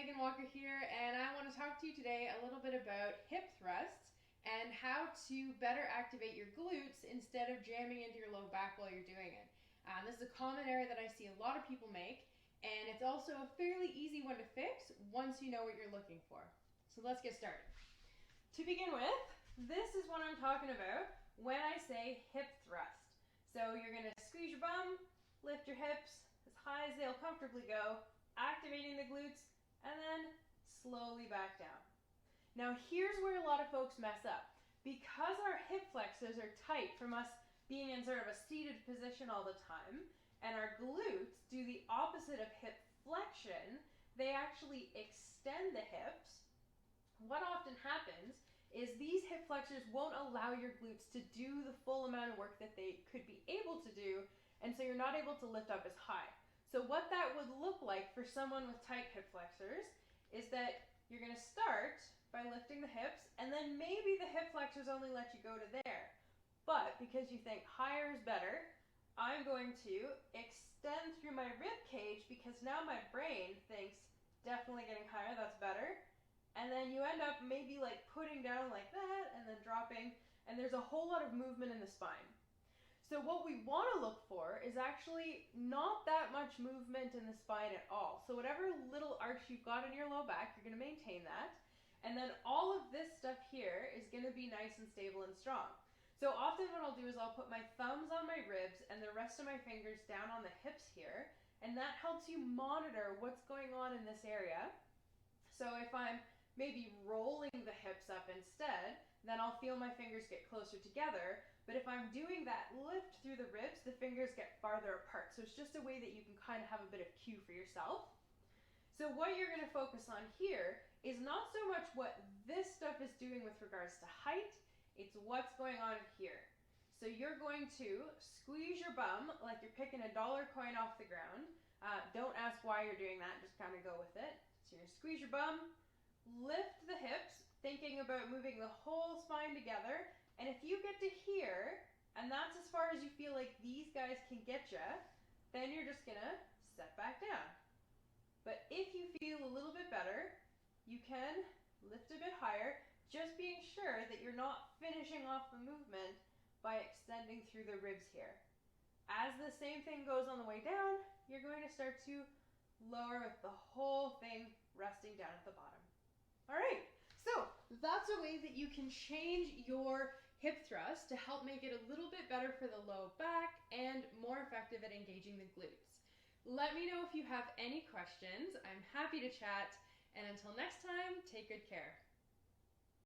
Megan here, and I want to talk to you today a little bit about hip thrusts and how to better activate your glutes instead of jamming into your low back while you're doing it. This is a common error that I see a lot of people make, and it's also a fairly easy one to fix once you know what you're looking for. So let's get started. To begin with, this is what I'm talking about when I say hip thrust. So you're going to squeeze your bum, lift your hips as high as they'll comfortably go, activating the glutes, and then slowly back down. Now here's where a lot of folks mess up. Because our hip flexors are tight from us being in sort of a seated position all the time, and our glutes do the opposite of hip flexion, they actually extend the hips. What often happens is these hip flexors won't allow your glutes to do the full amount of work that they could be able to do, and so you're not able to lift up as high. So what that would look like for someone with tight hip flexors is that you're going to start by lifting the hips, and then maybe the hip flexors only let you go to there. But because you think higher is better, I'm going to extend through my rib cage because now my brain thinks definitely getting higher, that's better. And then you end up maybe like putting down like that and then dropping, and there's a whole lot of movement in the spine. So what we want to look for is actually not that much movement in the spine at all. So whatever little arch you've got in your low back, you're going to maintain that. And then all of this stuff here is going to be nice and stable and strong. So often what I'll do is I'll put my thumbs on my ribs and the rest of my fingers down on the hips here. And that helps you monitor what's going on in this area. So if I'm maybe rolling the hips up instead, then I'll feel my fingers get closer together. But if I'm doing that lift through the ribs, the fingers get farther apart. So it's just a way that you can kind of have a bit of cue for yourself. So what you're going to focus on here is not so much what this stuff is doing with regards to height, it's what's going on here. So you're going to squeeze your bum like you're picking a dollar coin off the ground. Don't ask why you're doing that, just kind of go with it. So you're going to squeeze your bum, lift the hips, thinking about moving the whole spine together. And if you get to here, and that's as far as you feel like these guys can get you, then you're just going to set back down. But if you feel a little bit better, you can lift a bit higher, just being sure that you're not finishing off the movement by extending through the ribs here. As the same thing goes on the way down, you're going to start to lower with the whole thing resting down at the bottom. All right, so that's a way that you can change your hip thrust to help make it a little bit better for the low back and more effective at engaging the glutes. Let me know if you have any questions. I'm happy to chat, and until next time, take good care.